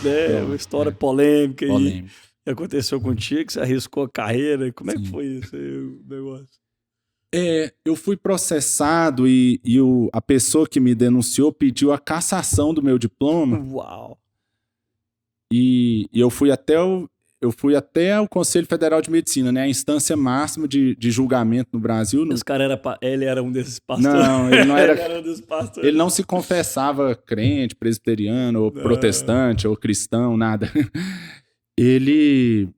né? Pronto, Uma história polêmica aí. polêmico. Que aconteceu contigo, que você arriscou a carreira. Como é que Sim. foi isso aí, o negócio? Eu fui processado e a pessoa que me denunciou pediu a cassação do meu diploma Uau! e eu fui até o Conselho Federal de Medicina, né? A instância máxima de julgamento no Brasil. Esse cara ele era um desses pastores? Não, ele não era. Ele era um desses pastores. Ele não se confessava crente, presbiteriano, ou protestante, ou cristão, nada. Ele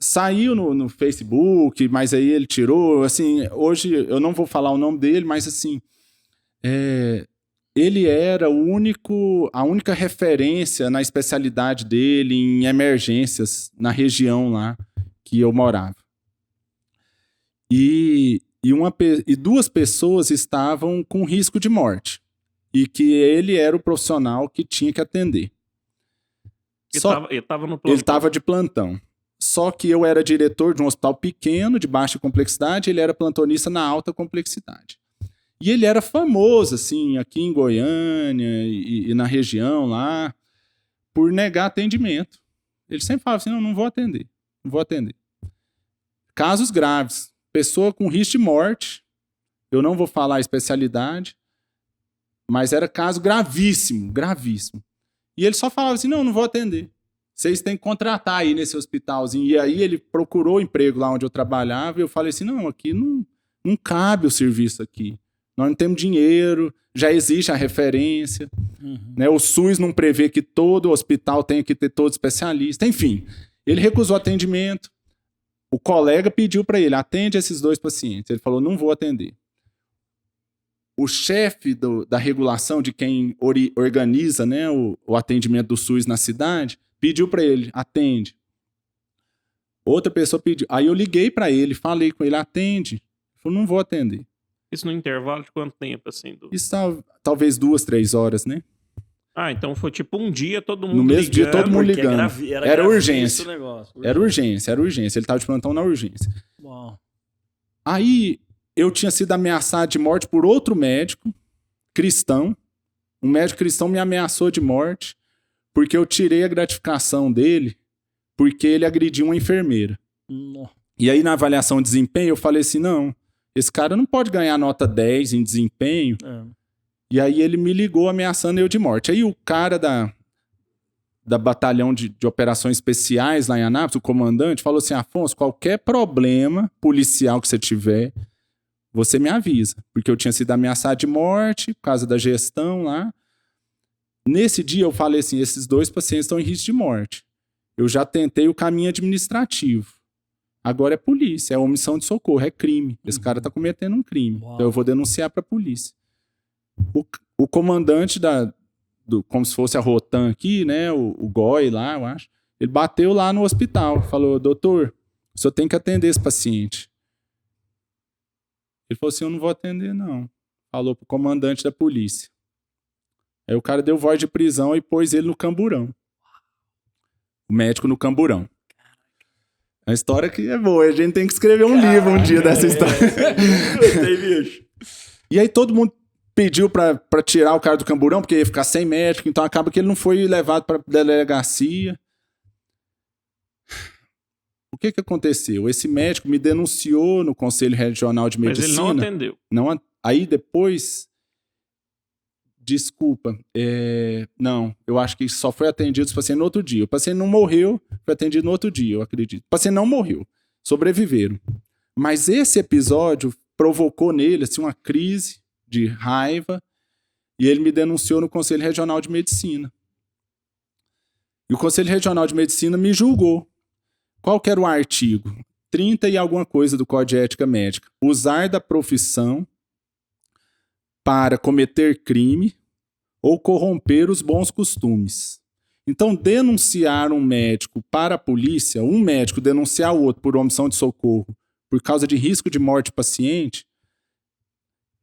saiu no Facebook, mas aí ele tirou, assim, hoje eu não vou falar o nome dele, mas assim, ele era a única referência na especialidade dele em emergências na região lá que eu morava. E duas pessoas estavam com risco de morte e que ele era o profissional que tinha que atender. Ele estava no plantão. Ele estava de plantão. Só que eu era diretor de um hospital pequeno, de baixa complexidade, ele era plantonista na alta complexidade. E ele era famoso, assim, aqui em Goiânia e na região lá, por negar atendimento. Ele sempre falava assim, não vou atender, não vou atender. Casos graves, pessoa com risco de morte, eu não vou falar a especialidade, mas era caso gravíssimo, gravíssimo. E ele só falava assim, não vou atender. Vocês têm que contratar aí nesse hospitalzinho. E aí ele procurou emprego lá onde eu trabalhava e eu falei assim, não, aqui não cabe o serviço aqui. Nós não temos dinheiro, já existe a referência. Né? O SUS não prevê que todo hospital tenha que ter todo especialista. Enfim, ele recusou atendimento. O colega pediu para ele, atende esses 2 pacientes. Ele falou, não vou atender. O chefe da regulação de quem organiza, né, o atendimento do SUS na cidade pediu para ele, atende. Outra pessoa pediu. Aí eu liguei para ele, falei com ele, atende. Ele falou, não vou atender. Isso no intervalo de quanto tempo, assim? Isso talvez 2, 3 horas, né? Então foi tipo um dia todo mundo no mesmo ligando. Dia todo mundo ligando. Era urgência. Era urgência. Ele estava de plantão na urgência. Uau. Aí eu tinha sido ameaçado de morte por outro médico cristão. Um médico cristão me ameaçou de morte porque eu tirei a gratificação dele porque ele agrediu uma enfermeira. E aí na avaliação de desempenho eu falei assim, não, esse cara não pode ganhar nota 10 em desempenho. E aí ele me ligou ameaçando eu de morte. Aí o cara da batalhão de operações especiais lá em Anápolis, o comandante, falou assim, Afonso, qualquer problema policial que você tiver, você me avisa. Porque eu tinha sido ameaçado de morte por causa da gestão lá. Nesse dia eu falei assim, esses 2 pacientes estão em risco de morte. Eu já tentei o caminho administrativo. Agora é polícia, é omissão de socorro, é crime. Esse cara está cometendo um crime. Uau. Então eu vou denunciar para a polícia. O comandante como se fosse a Rotan aqui, né? O GOI lá, eu acho. Ele bateu lá no hospital, falou, doutor, o senhor tem que atender esse paciente. Ele falou assim, eu não vou atender não. Falou pro comandante da polícia. Aí o cara deu voz de prisão e pôs ele no camburão. O médico no camburão. É uma história que é boa, a gente tem que escrever um livro um dia dessa história. E aí todo mundo pediu pra tirar o cara do camburão, porque ia ficar sem médico, então acaba que ele não foi levado pra delegacia. O que aconteceu? Esse médico me denunciou no Conselho Regional de Medicina. Mas ele não atendeu. Aí depois... Desculpa, não, eu acho que só foi atendido o paciente no outro dia. O paciente não morreu, foi atendido no outro dia, eu acredito. O paciente não morreu, sobreviveram. Mas esse episódio provocou nele assim, uma crise de raiva e ele me denunciou no Conselho Regional de Medicina. E o Conselho Regional de Medicina me julgou. Qual que era o artigo? 30 e alguma coisa do Código de Ética Médica. Usar da profissão para cometer crime ou corromper os bons costumes. Então, denunciar um médico para a polícia, um médico denunciar o outro por omissão de socorro por causa de risco de morte do paciente,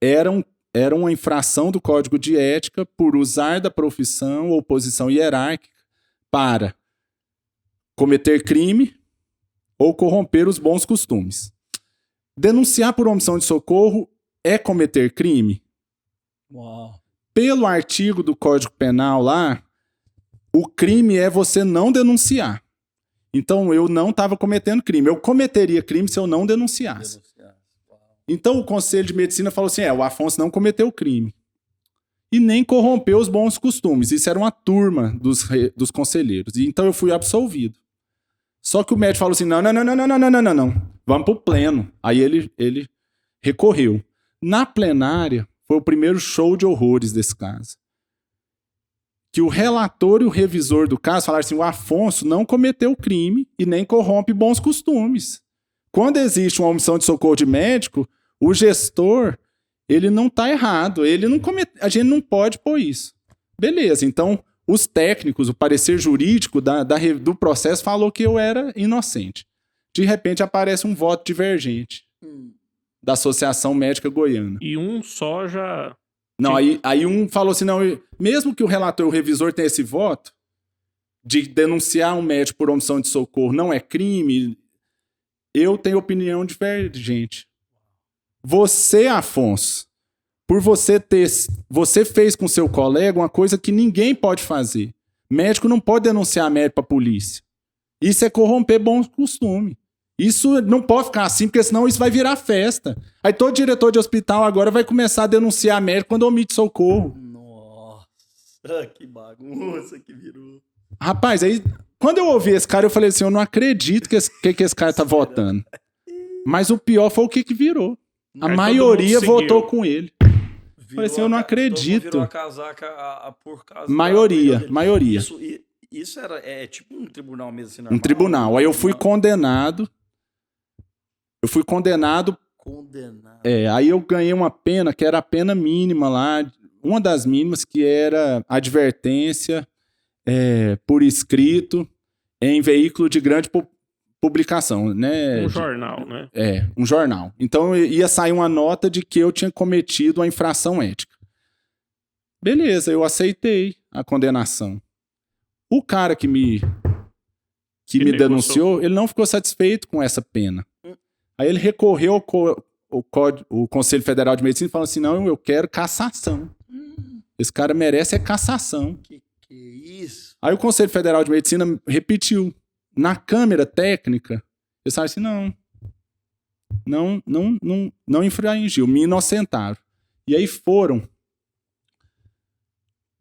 era uma infração do Código de Ética por usar da profissão ou posição hierárquica para cometer crime ou corromper os bons costumes. Denunciar por omissão de socorro é cometer crime? Uau. Pelo artigo do Código Penal lá, o crime é você não denunciar. Então, eu não estava cometendo crime. Eu cometeria crime se eu não denunciasse. Então, o Conselho de Medicina falou assim, o Afonso não cometeu crime. E nem corrompeu os bons costumes. Isso era uma turma dos conselheiros. E então, eu fui absolvido. Só que o médico falou assim, não. Vamos pro pleno. Aí ele recorreu. Na plenária, foi o primeiro show de horrores desse caso. Que o relator e o revisor do caso falaram assim, o Afonso não cometeu crime e nem corrompe bons costumes. Quando existe uma omissão de socorro de médico, o gestor, ele não está errado. A gente não pode pôr isso. Beleza, então os técnicos, o parecer jurídico do processo falou que eu era inocente. De repente aparece um voto divergente da Associação Médica Goiana. E um só já... Não, aí um falou assim, não, mesmo que o relator e o revisor tenham esse voto de denunciar um médico por omissão de socorro não é crime, eu tenho opinião divergente. Você, Afonso, por você fez com seu colega uma coisa que ninguém pode fazer. Médico não pode denunciar médico para a polícia. Isso é corromper bom costume. Isso não pode ficar assim, porque senão isso vai virar festa. Aí todo diretor de hospital agora vai começar a denunciar médico quando omite socorro. Nossa, que bagunça que virou. Rapaz, aí quando eu ouvi esse cara, eu falei assim, eu não acredito que esse cara tá votando. Mas o pior foi o que virou. A maioria votou com ele. Falei assim, eu não acredito. Virou a casaca por causa maioria. Isso é tipo um tribunal mesmo assim, normal? Um tribunal. Aí eu fui condenado. Condenado. Aí eu ganhei uma pena que era a pena mínima lá, uma das mínimas, que era advertência por escrito em veículo de grande publicação, né? Um jornal, né? Um jornal. Então ia sair uma nota de que eu tinha cometido uma infração ética. Beleza, eu aceitei a condenação. O cara que me denunciou, ele não ficou satisfeito com essa pena. Aí ele recorreu ao Conselho Federal de Medicina e falou assim, não, eu quero cassação. Esse cara merece cassação. Que isso? Aí o Conselho Federal de Medicina repetiu. Na câmera técnica, eles falaram assim, não infringiu, me inocentaram. E aí foram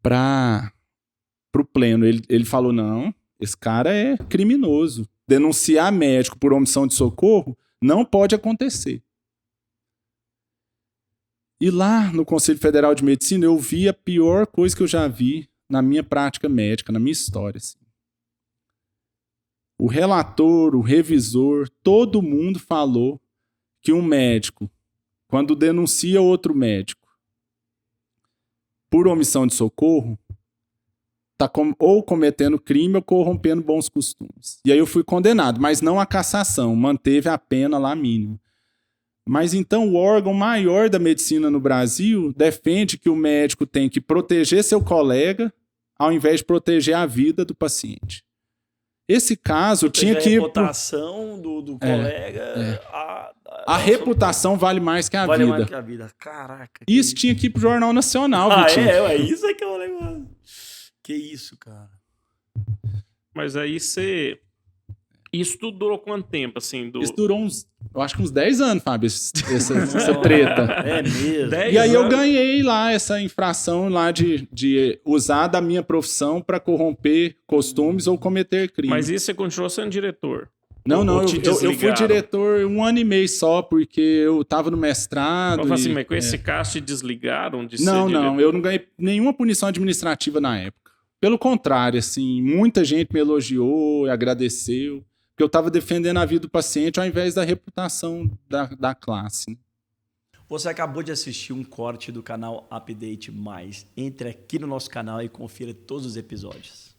pro pleno. Ele falou, não, esse cara é criminoso. Denunciar médico por omissão de socorro não pode acontecer. E lá no Conselho Federal de Medicina eu vi a pior coisa que eu já vi na minha prática médica, na minha história. Assim. O relator, o revisor, todo mundo falou que um médico, quando denuncia outro médico por omissão de socorro, está ou cometendo crime ou corrompendo bons costumes. E aí eu fui condenado, mas não a cassação, manteve a pena lá mínima. Mas então o órgão maior da medicina no Brasil defende que o médico tem que proteger seu colega ao invés de proteger a vida do paciente. Esse caso tinha que... A reputação do colega... A reputação vale mais que a vida. Vale mais que a vida. Caraca. Isso tinha que ir pro Jornal Nacional, Vitinho. Isso é que é o negócio. Que isso, cara. Mas aí você... Isso tudo durou quanto tempo, assim? Isso durou eu acho que uns 10 anos, Fábio, essa treta. É mesmo. E aí eu ganhei lá essa infração lá de usar da minha profissão para corromper costumes ou cometer crime. Mas isso você continuou sendo diretor? Não, eu fui diretor 1 ano e meio só, porque eu tava no mestrado. Mas assim, mas com esse caso te desligaram de ser diretor? Não, eu não ganhei nenhuma punição administrativa na época. Pelo contrário, assim, muita gente me elogiou e agradeceu. Porque eu estava defendendo a vida do paciente ao invés da reputação da classe. Você acabou de assistir um corte do canal Update Mais. Entre aqui no nosso canal e confira todos os episódios.